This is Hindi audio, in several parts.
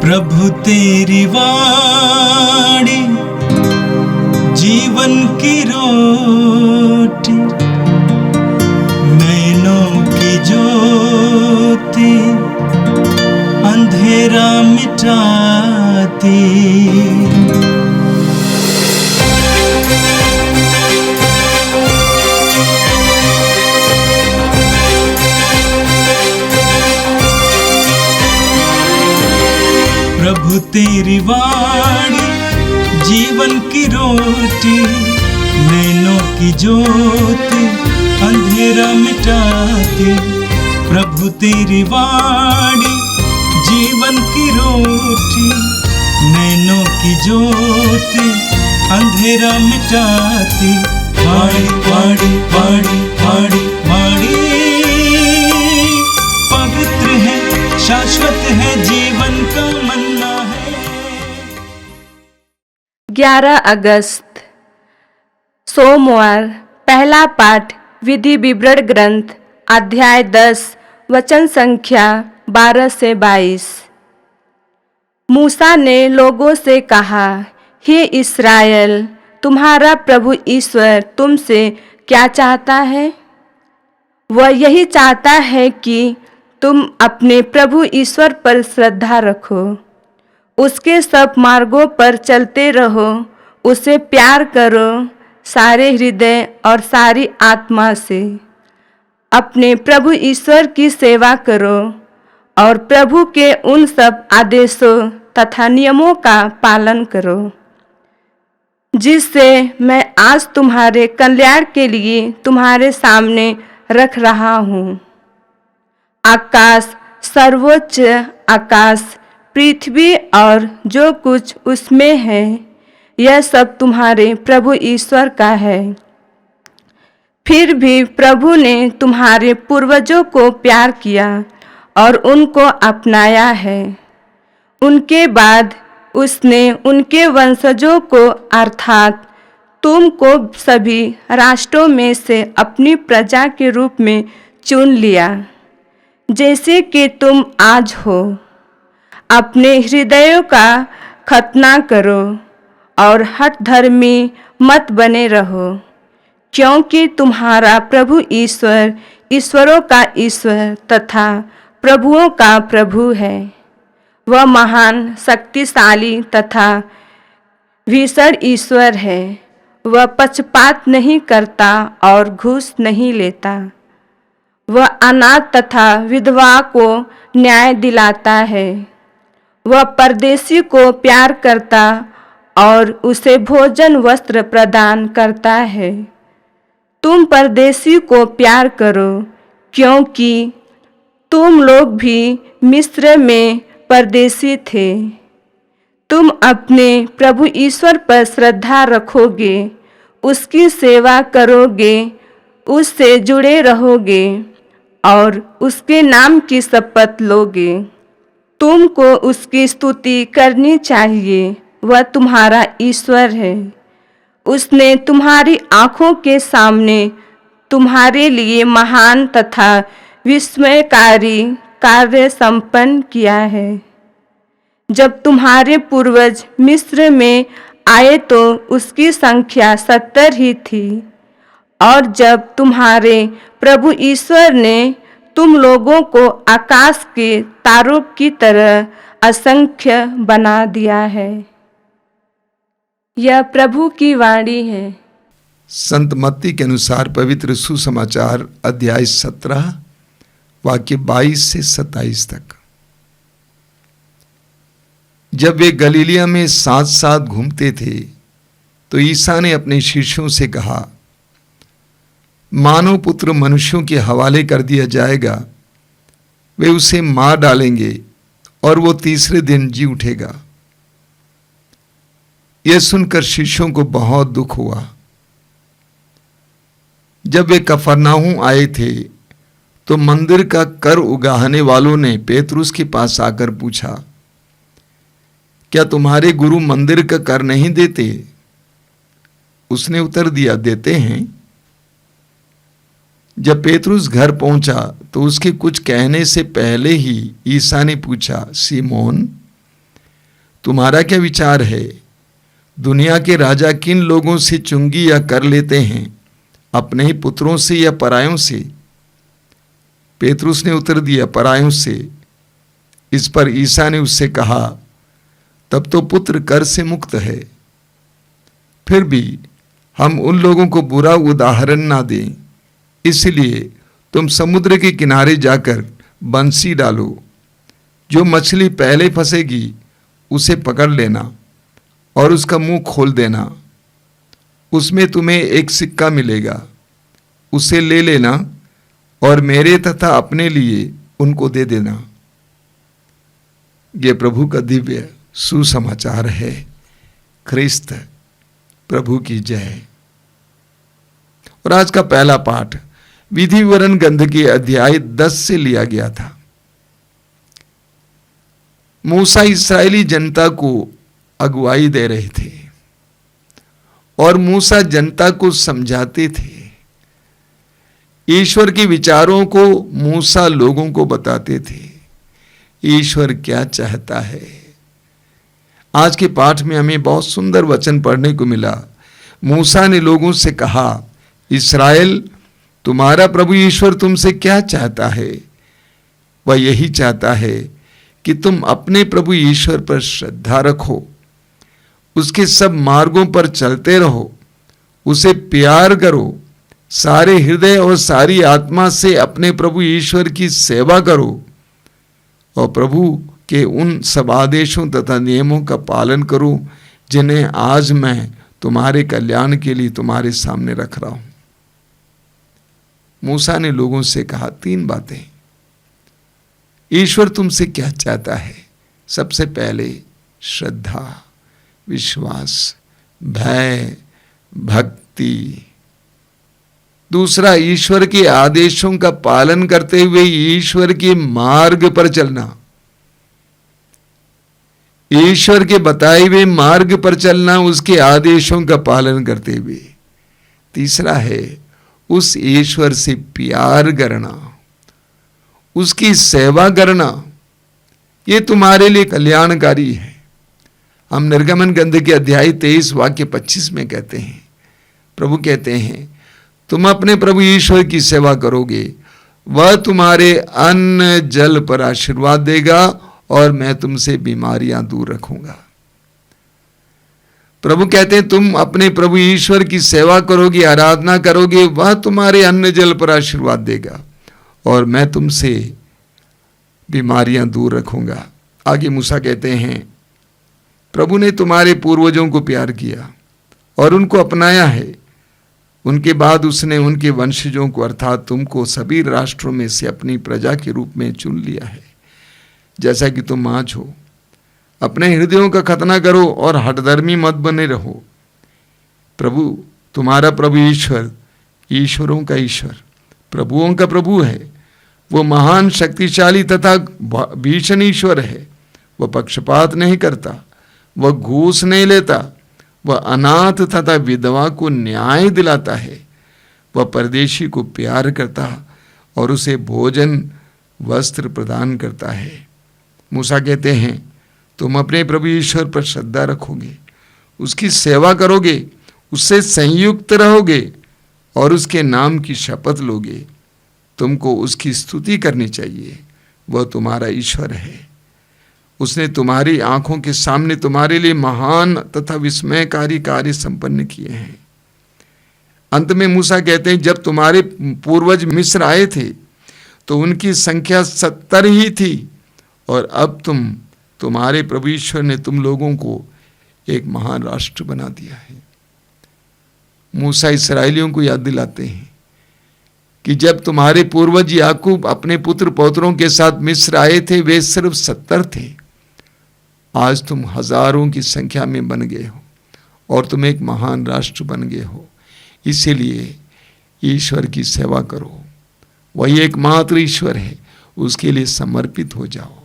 प्रभु तेरी वाणी जीवन की रोटी, नैनों की ज्योति अंधेरा मिटाती। प्रभु तेरी वाणी जीवन की रोटी, नैनों की ज्योति अंधेरा मिटाती। प्रभु तेरी वाणी जीवन की रोटी, नैनों की ज्योति अंधेरा मिटाती। वाणी वाणी वाणी वाणी वाणी पवित्र है, शाश्वत है, जीवन का मन्ना है। 11 अगस्त सोमवार। पहला पाठ विधि विवरण ग्रंथ अध्याय 10 वचन संख्या 12 से 22। मूसा ने लोगों से कहा, हे इस्राएल, तुम्हारा प्रभु ईश्वर तुमसे क्या चाहता है? वह यही चाहता है कि तुम अपने प्रभु ईश्वर पर श्रद्धा रखो, उसके सब मार्गों पर चलते रहो, उसे प्यार करो सारे हृदय और सारी आत्मा से। अपने प्रभु ईश्वर की सेवा करो और प्रभु के उन सब आदेशों तथा नियमों का पालन करो जिससे मैं आज तुम्हारे कल्याण के लिए तुम्हारे सामने रख रहा हूँ। आकाश, सर्वोच्च आकाश, पृथ्वी और जो कुछ उसमें है, यह सब तुम्हारे प्रभु ईश्वर का है। फिर भी प्रभु ने तुम्हारे पूर्वजों को प्यार किया और उनको अपनाया है। उनके बाद उसने उनके वंशजों को अर्थात तुमको सभी राष्ट्रों में से अपनी प्रजा के रूप में चुन लिया, जैसे कि तुम आज हो। अपने हृदयों का खतना करो और हठधर्मी मत बने रहो, क्योंकि तुम्हारा प्रभु ईश्वर ईश्वरों का ईश्वर तथा प्रभुओं का प्रभु है। वह महान, शक्तिशाली तथा भीषण ईश्वर है। वह पक्षपात नहीं करता और घूस नहीं लेता। वह अनाथ तथा विधवा को न्याय दिलाता है। वह परदेशी को प्यार करता और उसे भोजन वस्त्र प्रदान करता है। तुम परदेशी को प्यार करो, क्योंकि तुम लोग भी मिस्र में परदेशी थे। तुम अपने प्रभु ईश्वर पर श्रद्धा रखोगे, उसकी सेवा करोगे, उससे जुड़े रहोगे और उसके नाम की शपथ लोगे। तुमको उसकी स्तुति करनी चाहिए, वह तुम्हारा ईश्वर है। उसने तुम्हारी आँखों के सामने तुम्हारे लिए महान तथा विस्मयकारी कार्य संपन्न किया है। जब तुम्हारे पूर्वज मिस्र में आए तो उसकी संख्या 70 ही थी, और जब तुम्हारे प्रभु ईश्वर ने तुम लोगों को आकाश के तारों की तरह असंख्य बना दिया है। यह प्रभु की वाणी है। संत मत्ती के अनुसार पवित्र सुसमाचार अध्याय 17 वाक्य 22 से 27 तक। जब वे गलीलिया में साथ साथ घूमते थे तो ईसा ने अपने शिष्यों से कहा, मानव पुत्र मनुष्यों के हवाले कर दिया जाएगा, वे उसे मार डालेंगे और वो तीसरे दिन जी उठेगा। यह सुनकर शिष्यों को बहुत दुख हुआ। जब वे कफरनाहूम आए थे तो मंदिर का कर उगाहने वालों ने पेतरुस के पास आकर पूछा, क्या तुम्हारे गुरु मंदिर का कर नहीं देते? उसने उत्तर दिया, देते हैं। जब पेतरुस घर पहुंचा तो उसके कुछ कहने से पहले ही ईसा ने पूछा, सीमोन, तुम्हारा क्या विचार है? दुनिया के राजा किन लोगों से चुंगी या कर लेते हैं, अपने ही पुत्रों से या परायों से? पेतरुस ने उत्तर दिया, परायों से। इस पर ईसा ने उससे कहा, तब तो पुत्र कर से मुक्त है। फिर भी हम उन लोगों को बुरा उदाहरण ना दें, इसलिए तुम समुद्र के किनारे जाकर बंसी डालो। जो मछली पहले फंसेगी उसे पकड़ लेना और उसका मुंह खोल देना। उसमें तुम्हें एक सिक्का मिलेगा, उसे ले लेना और मेरे तथा अपने लिए उनको दे देना। ये प्रभु का दिव्य सुसमाचार है। ख्रिस्त प्रभु की जय। और आज का पहला पाठ विधि विवरण ग्रंथ के अध्याय 10 से लिया गया था। मूसा इस्राएली जनता को अगुवाई दे रहे थे और मूसा जनता को समझाते थे। ईश्वर के विचारों को मूसा लोगों को बताते थे। ईश्वर क्या चाहता है। आज के पाठ में हमें बहुत सुंदर वचन पढ़ने को मिला। मूसा ने लोगों से कहा, इस्राएल, तुम्हारा प्रभु ईश्वर तुमसे क्या चाहता है? वह यही चाहता है कि तुम अपने प्रभु ईश्वर पर श्रद्धा रखो, उसके सब मार्गों पर चलते रहो, उसे प्यार करो, सारे हृदय और सारी आत्मा से अपने प्रभु ईश्वर की सेवा करो और प्रभु के उन सब आदेशों तथा नियमों का पालन करो जिन्हें आज मैं तुम्हारे कल्याण के लिए तुम्हारे सामने रख रहा हूं। मूसा ने लोगों से कहा 3 बातें। ईश्वर तुमसे क्या चाहता है? सबसे पहले श्रद्धा, विश्वास, भय, भक्ति। दूसरा, ईश्वर के आदेशों का पालन करते हुए ईश्वर के मार्ग पर चलना, ईश्वर के बताए हुए मार्ग पर चलना, उसके आदेशों का पालन करते हुए। तीसरा है उस ईश्वर से प्यार करना, उसकी सेवा करना। ये तुम्हारे लिए कल्याणकारी है। हम निर्गमन ग्रंथ के अध्याय 23 वाक्य 25 में कहते हैं, प्रभु कहते हैं, तुम अपने प्रभु ईश्वर की सेवा करोगे, वह तुम्हारे अन्न जल पर आशीर्वाद देगा और मैं तुमसे बीमारियां दूर रखूंगा। प्रभु कहते हैं तुम अपने प्रभु ईश्वर की सेवा करोगे, आराधना करोगे, वह तुम्हारे अन्न जल पर आशीर्वाद देगा और मैं तुमसे बीमारियां दूर रखूंगा। आगे मूसा कहते हैं, प्रभु ने तुम्हारे पूर्वजों को प्यार किया और उनको अपनाया है। उनके बाद उसने उनके वंशजों को अर्थात तुमको सभी राष्ट्रों में से अपनी प्रजा के रूप में चुन लिया है, जैसा कि तुम आज हो। अपने हृदयों का खतना करो और हठधर्मी मत बने रहो। प्रभु तुम्हारा प्रभु ईश्वर ईश्वरों का ईश्वर, प्रभुओं का प्रभु है। वो महान शक्तिशाली तथा भीषण ईश्वर है। वह पक्षपात नहीं करता, वह घूस नहीं लेता, वह अनाथ तथा विधवा को न्याय दिलाता है। वह परदेशी को प्यार करता और उसे भोजन वस्त्र प्रदान करता है। मूसा कहते हैं तुम अपने प्रभु ईश्वर पर श्रद्धा रखोगे, उसकी सेवा करोगे, उससे संयुक्त रहोगे और उसके नाम की शपथ लोगे। तुमको उसकी स्तुति करनी चाहिए, वह तुम्हारा ईश्वर है। उसने तुम्हारी आंखों के सामने तुम्हारे लिए महान तथा विस्मयकारी कार्य संपन्न किए हैं। अंत में मूसा कहते हैं जब तुम्हारे पूर्वज मिस्र आए थे तो उनकी संख्या 70 ही थी और अब तुम्हारे प्रभु ईश्वर ने तुम लोगों को एक महान राष्ट्र बना दिया है। मूसा इस्राएलियों को याद दिलाते हैं कि जब तुम्हारे पूर्वज याकूब अपने पुत्र पौत्रों के साथ मिस्र आए थे वे सिर्फ 70 थे। आज तुम हजारों की संख्या में बन गए हो और तुम एक महान राष्ट्र बन गए हो। इसीलिए ईश्वर की सेवा करो, वही एकमात्र ईश्वर है, उसके लिए समर्पित हो जाओ।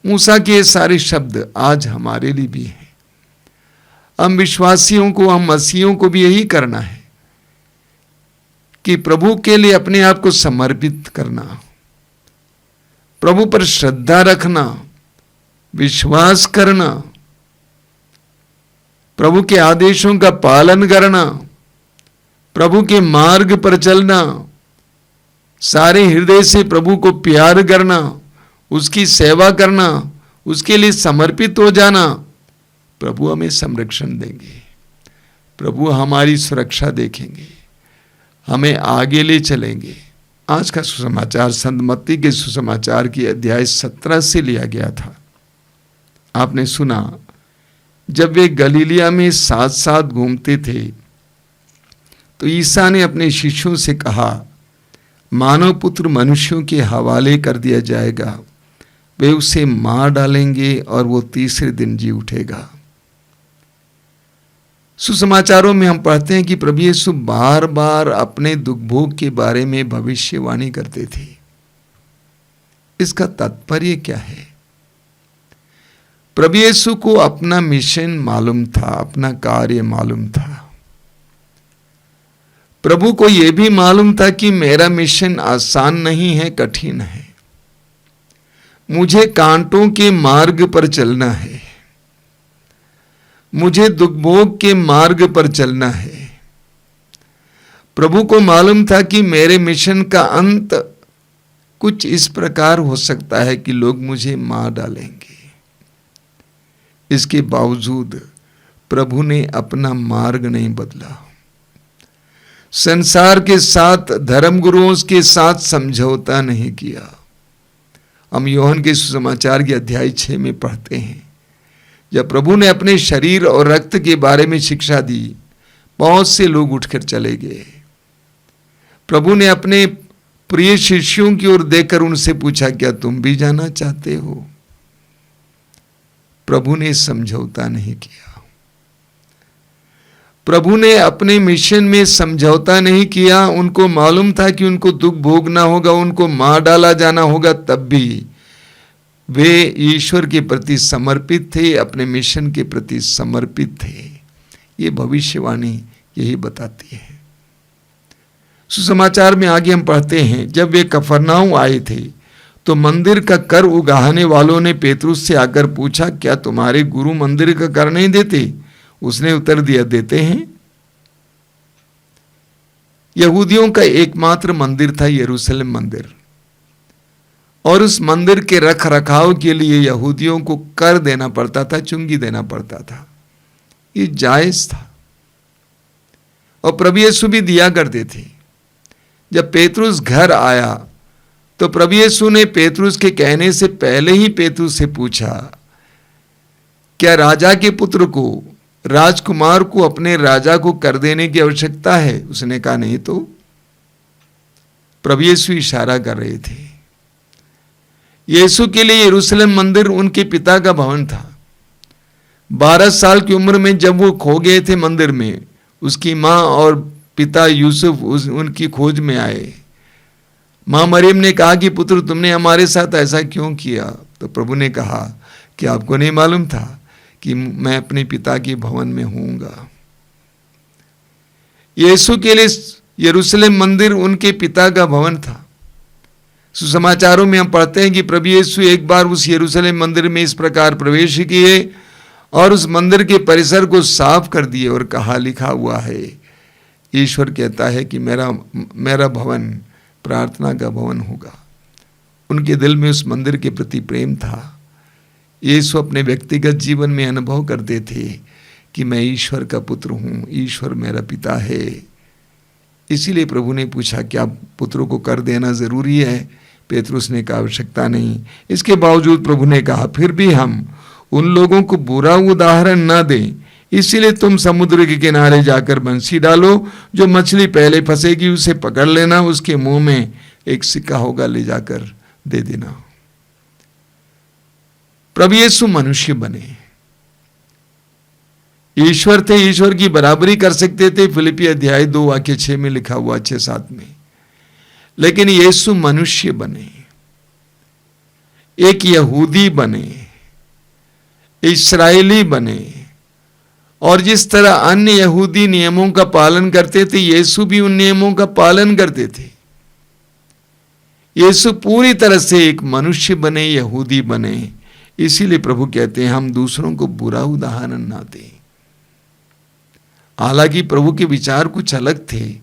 मूसा के सारे शब्द आज हमारे लिए भी हैं। हम विश्वासियों को, हम मसीहियों को भी यही करना है कि प्रभु के लिए अपने आप को समर्पित करना, प्रभु पर श्रद्धा रखना, विश्वास करना, प्रभु के आदेशों का पालन करना, प्रभु के मार्ग पर चलना, सारे हृदय से प्रभु को प्यार करना, उसकी सेवा करना, उसके लिए समर्पित हो जाना, प्रभु हमें संरक्षण देंगे, प्रभु हमारी सुरक्षा देखेंगे, हमें आगे ले चलेंगे। आज का सुसमाचार संत मत्ती के सुसमाचार की अध्याय 17 से लिया गया था। आपने सुना, जब वे गलीलिया में साथ साथ घूमते थे तो ईसा ने अपने शिष्यों से कहा, मानव पुत्र मनुष्यों के हवाले कर दिया जाएगा, वे उसे मार डालेंगे और वो तीसरे दिन जी उठेगा। सुसमाचारों में हम पढ़ते हैं कि प्रभु यीशु बार बार अपने दुख भोग के बारे में भविष्यवाणी करते थे। इसका तात्पर्य क्या है? प्रभु यीशु को अपना मिशन मालूम था, अपना कार्य मालूम था। प्रभु को यह भी मालूम था कि मेरा मिशन आसान नहीं है, कठिन है, मुझे कांटों के मार्ग पर चलना है, मुझे दुख भोग के मार्ग पर चलना है। प्रभु को मालूम था कि मेरे मिशन का अंत कुछ इस प्रकार हो सकता है कि लोग मुझे मार डालेंगे। इसके बावजूद प्रभु ने अपना मार्ग नहीं बदला, संसार के साथ, धर्मगुरुओं के साथ समझौता नहीं किया। हम यूहन्ना के सुसमाचार के अध्याय 6 में पढ़ते हैं, जब प्रभु ने अपने शरीर और रक्त के बारे में शिक्षा दी, बहुत से लोग उठकर चले गए। प्रभु ने अपने प्रिय शिष्यों की ओर देखकर उनसे पूछा, क्या तुम भी जाना चाहते हो? प्रभु ने समझौता नहीं किया। प्रभु ने अपने मिशन में समझौता नहीं किया। उनको मालूम था कि उनको दुख भोगना होगा, उनको मार डाला जाना होगा, तब भी वे ईश्वर के प्रति समर्पित थे, अपने मिशन के प्रति समर्पित थे। ये भविष्यवाणी यही बताती है। सुसमाचार में आगे हम पढ़ते हैं, जब वे कफरनाहूम आए थे तो मंदिर का कर उगाहने वालों ने पेतरुस से आकर पूछा, क्या तुम्हारे गुरु मंदिर का कर नहीं देते? उसने उत्तर दिया, देते हैं। यहूदियों का एकमात्र मंदिर था यरूशलेम मंदिर, और उस मंदिर के रख रखाव के लिए यहूदियों को कर देना पड़ता था, चुंगी देना पड़ता था। ये जायज था और प्रभु यीशु भी दिया करते थे। जब पेतरुस घर आया तो प्रभु यीशु ने पेतरुस के कहने से पहले ही पेतरुस से पूछा, क्या राजा के पुत्र को, राजकुमार को अपने राजा को कर देने की आवश्यकता है? उसने कहा, नहीं तो। प्रभु यीशु इशारा कर रहे थे। यीशु के लिए यरूशलेम मंदिर उनके पिता का भवन था। 12 साल की उम्र में जब वो खो गए थे मंदिर में, उसकी माँ और पिता यूसुफ उनकी खोज में आए। माँ मरियम ने कहा कि पुत्र, तुमने हमारे साथ ऐसा क्यों किया? तो प्रभु ने कहा कि आपको नहीं मालूम था कि मैं अपने पिता के भवन में होऊंगा। यीशु के लिए यरूशलेम मंदिर उनके पिता का भवन था। सुसमाचारों में हम पढ़ते हैं कि प्रभु यीशु एक बार उस यरूशलेम मंदिर में इस प्रकार प्रवेश किए और उस मंदिर के परिसर को साफ कर दिए और कहा, लिखा हुआ है, ईश्वर कहता है कि मेरा भवन प्रार्थना का भवन होगा। उनके दिल में उस मंदिर के प्रति प्रेम था। यीशु अपने व्यक्तिगत जीवन में अनुभव करते थे कि मैं ईश्वर का पुत्र हूँ, ईश्वर मेरा पिता है। इसीलिए प्रभु ने पूछा, क्या पुत्रों को कर देना जरूरी है? पेतरुस ने कहा, आवश्यकता नहीं। इसके बावजूद प्रभु ने कहा, फिर भी हम उन लोगों को बुरा उदाहरण ना दें, इसीलिए तुम समुद्र के किनारे जाकर बंसी डालो, जो मछली पहले फंसेगी उसे पकड़ लेना, उसके मुंह में एक सिक्का होगा, ले जाकर दे देना। प्रभु यीशु मनुष्य बने, ईश्वर थे, ईश्वर की बराबरी कर सकते थे। फिलिपी अध्याय 2 वाक्य 6 में लिखा हुआ, 6-7 में। लेकिन यीशु मनुष्य बने, एक यहूदी बने, इस्राएली बने, और जिस तरह अन्य यहूदी नियमों का पालन करते थे, यीशु भी उन नियमों का पालन करते थे। यीशु पूरी तरह से एक मनुष्य बने, यहूदी बने, इसीलिए प्रभु कहते हैं हम दूसरों को बुरा उदाहरण ना दें। हालांकि प्रभु के विचार कुछ अलग थे,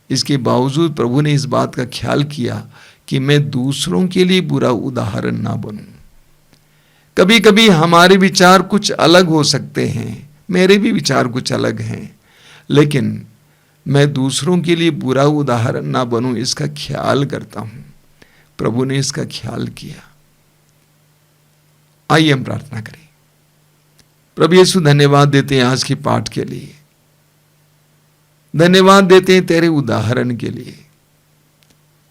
इसके बावजूद प्रभु ने इस बात का ख्याल किया कि मैं दूसरों के लिए बुरा उदाहरण ना बनूं। कभी कभी हमारे विचार कुछ अलग हो सकते हैं, मेरे भी विचार कुछ अलग हैं, लेकिन मैं दूसरों के लिए बुरा उदाहरण ना बनूं इसका ख्याल करता हूं। प्रभु ने इसका ख्याल किया। आइए हम प्रार्थना करें। प्रभु यीशु, धन्यवाद देते हैं आज की पाठ के लिए, धन्यवाद देते हैं तेरे उदाहरण के लिए।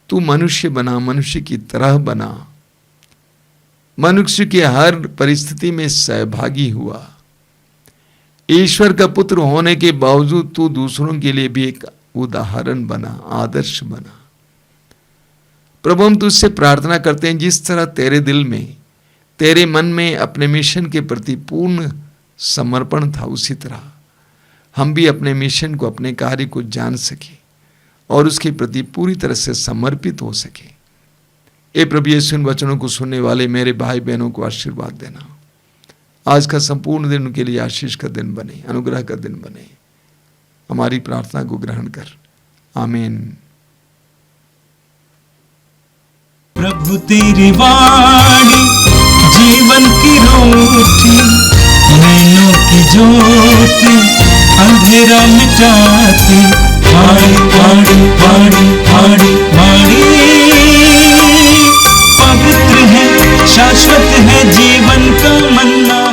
तू मनुष्य बना, मनुष्य की तरह बना, मनुष्य के हर परिस्थिति में सहभागी हुआ। ईश्वर का पुत्र होने के बावजूद तू दूसरों के लिए भी एक उदाहरण बना, आदर्श बना। प्रभु, हम तुझसे प्रार्थना करते हैं जिस तरह तेरे दिल में, तेरे मन में अपने मिशन के प्रति पूर्ण समर्पण था, उसी तरह हम भी अपने मिशन को, अपने कार्य को जान सके और उसके प्रति पूरी तरह से समर्पित हो सके। ए प्रभु यीशु, इन वचनों को सुनने वाले मेरे भाई बहनों को आशीर्वाद देना। आज का संपूर्ण दिन उनके लिए आशीष का दिन बने, अनुग्रह का दिन बने। हमारी प्रार्थना को ग्रहण कर, आमीन। प्रभु तेरी वाणी जीवन की रोटी, नैनों की ज्योति अंधेरा मिटाती। वाणी वाणी वाणी वाणी वाणी पवित्र है, शाश्वत है जीवन का मन्ना।